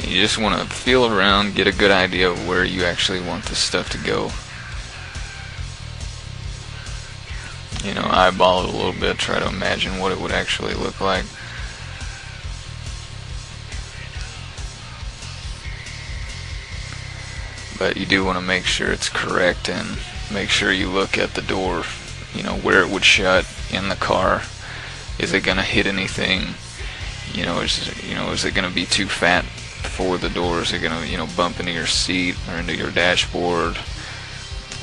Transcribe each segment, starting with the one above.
You just want to feel around, get a good idea of where you actually want this stuff to go. You know, eyeball it a little bit, try to imagine what it would actually look like. But you do want to make sure it's correct, and make sure you look at the door, you know, where it would shut in the car. Is it going to hit anything? Is it going to be too fat for the door? Is it going to, bump into your seat or into your dashboard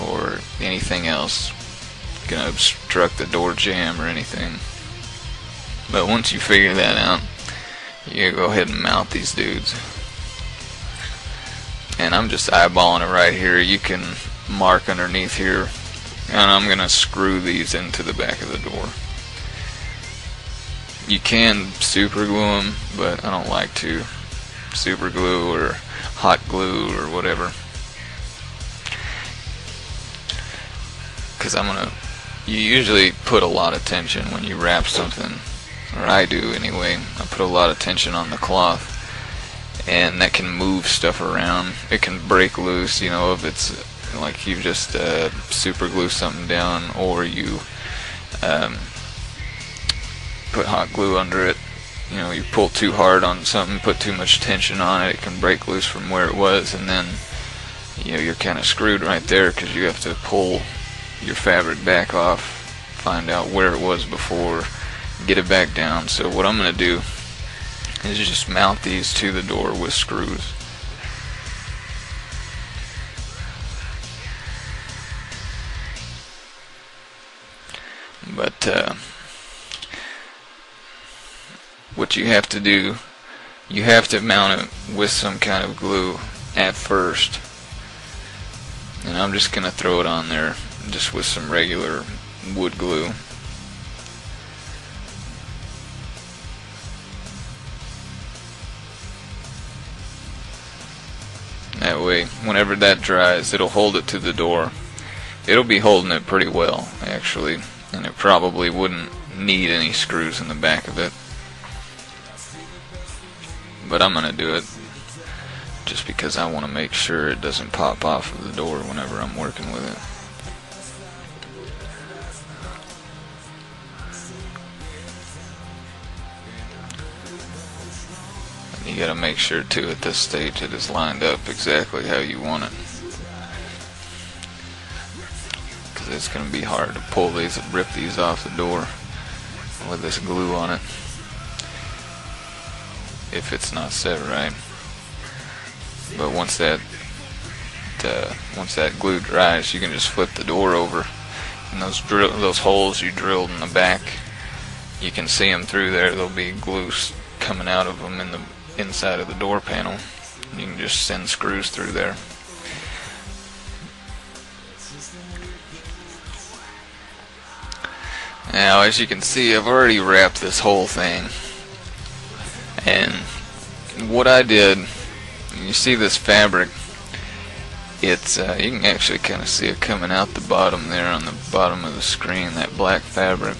or anything else? Going to obstruct the door jamb or anything? But once you figure that out, you go ahead and mount these dudes. And I'm just eyeballing it right here. You can mark underneath here, and I'm going to screw these into the back of the door. You can super glue them, but I don't like to super glue or hot glue or whatever, because you usually put a lot of tension when you wrap something, or I do anyway. I put a lot of tension on the cloth, and that can move stuff around. It can break loose, if it's like you just super glue something down, or you put hot glue under it. You pull too hard on something, put too much tension on it, it can break loose from where it was, and then you're kind of screwed right there, because you have to pull your fabric back off, find out where it was before, get it back down. So what I'm going to do is just mount these to the door with screws. But what you have to do, you have to mount it with some kind of glue at first. And I'm just going to throw it on there just with some regular wood glue. That way, whenever that dries, it'll hold it to the door. It'll be holding it pretty well, actually, and it probably wouldn't need any screws in the back of it. But I'm going to do it just because I want to make sure it doesn't pop off of the door whenever I'm working with it. And you got to make sure too at this stage it is lined up exactly how you want it, because it's going to be hard to pull these and rip these off the door with this glue on it if it's not set right. But once that glue dries, you can just flip the door over, and those holes you drilled in the back, you can see them through there. There'll be glue coming out of them in the inside of the door panel. You can just send screws through there. Now, as you can see, I've already wrapped this whole thing. And what I did, you see this fabric, it's you can actually kind of see it coming out the bottom there on the bottom of the screen, that black fabric.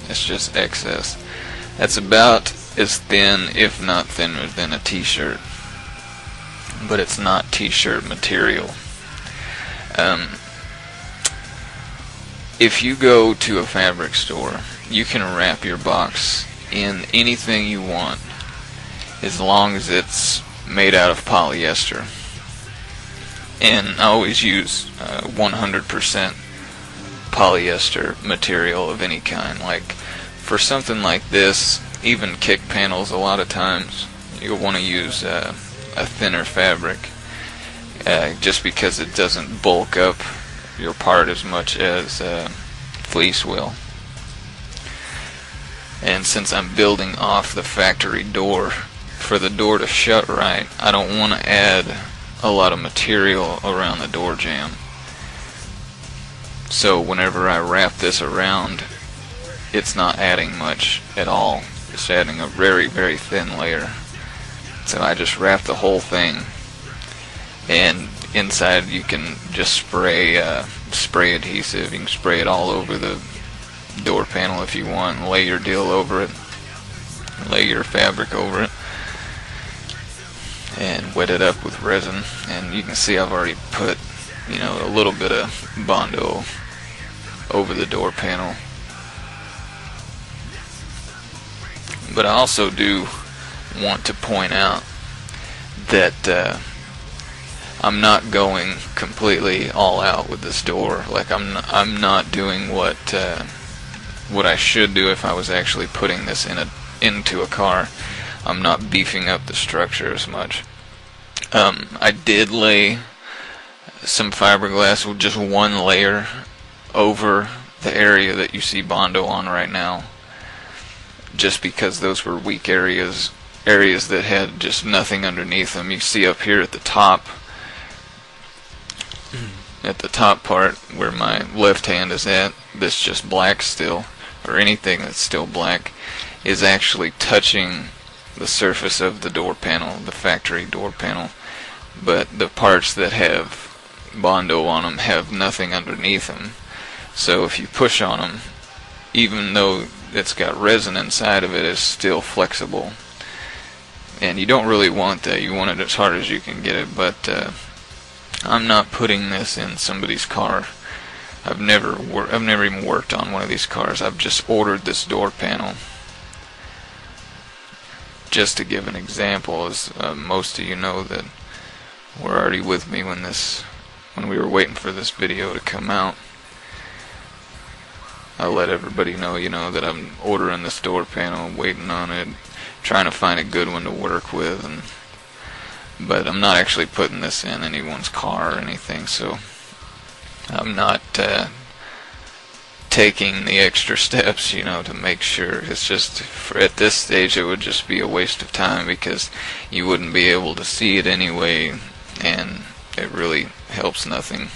It's just excess. That's about as thin, if not thinner, than a t-shirt, but it's not t-shirt material. If you go to a fabric store, you can wrap your box in anything you want, as long as it's made out of polyester. And I always use 100% polyester material of any kind. Like for something like this, even kick panels, a lot of times you'll want to use a thinner fabric, just because it doesn't bulk up your part as much as fleece will. And since I'm building off the factory door, for the door to shut right, I don't want to add a lot of material around the door jamb. So whenever I wrap this around, it's not adding much at all. It's adding a very, very thin layer. So I just wrap the whole thing, and inside you can just spray adhesive. You can spray it all over the door panel if you want, and lay your deal over it, lay your fabric over it. and wet it up with resin. And you can see I've already put, you know, a little bit of Bondo over the door panel. But I also do want to point out that I'm not going completely all out with this door. Like I'm not doing what I should do if I was actually putting this into a car. I'm not beefing up the structure as much. I did lay some fiberglass with just one layer over the area that you see Bondo on right now, just because those were weak areas that had just nothing underneath them. You see up here at the top part where my left hand is at, this just black still, or anything that's still black, is actually touching the surface of the door panel, the factory door panel. But the parts that have Bondo on them have nothing underneath them. So if you push on them, even though it's got resin inside of it, it's still flexible. And you don't really want that. You want it as hard as you can get it. But I'm not putting this in somebody's car. I've never even worked on one of these cars. I've just ordered this door panel. Just to give an example, as most of you know that were already with me when we were waiting for this video to come out. I let everybody know, you know, that I'm ordering this door panel, waiting on it, trying to find a good one to work with, but I'm not actually putting this in anyone's car or anything, so I'm not taking the extra steps, you know, to make sure. It's just, at this stage, it would just be a waste of time because you wouldn't be able to see it anyway, and it really helps nothing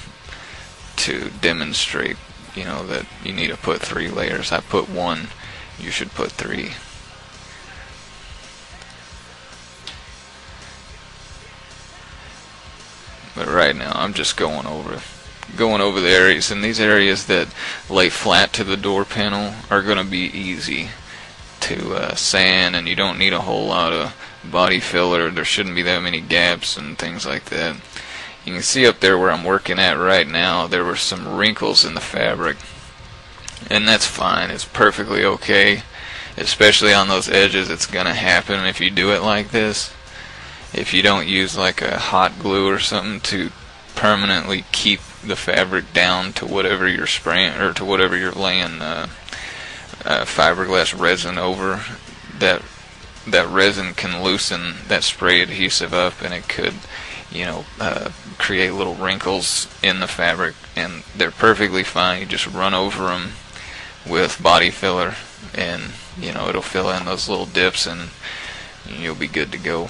to demonstrate, you know, that you need to put 3 layers. I put 1, you should put 3. But right now I'm just going over the areas, and these areas that lay flat to the door panel are going to be easy to sand, and you don't need a whole lot of body filler. There shouldn't be that many gaps and things like that. You can see up there where I'm working at right now, there were some wrinkles in the fabric, and that's fine. It's perfectly okay, especially on those edges. It's gonna happen if you do it like this. If you don't use like a hot glue or something to permanently keep the fabric down to whatever you're spraying, or to whatever you're laying fiberglass resin over, that resin can loosen that spray adhesive up, and it could, you know, create little wrinkles in the fabric, and they're perfectly fine. You just run over them with body filler, and you know, it'll fill in those little dips, and you'll be good to go.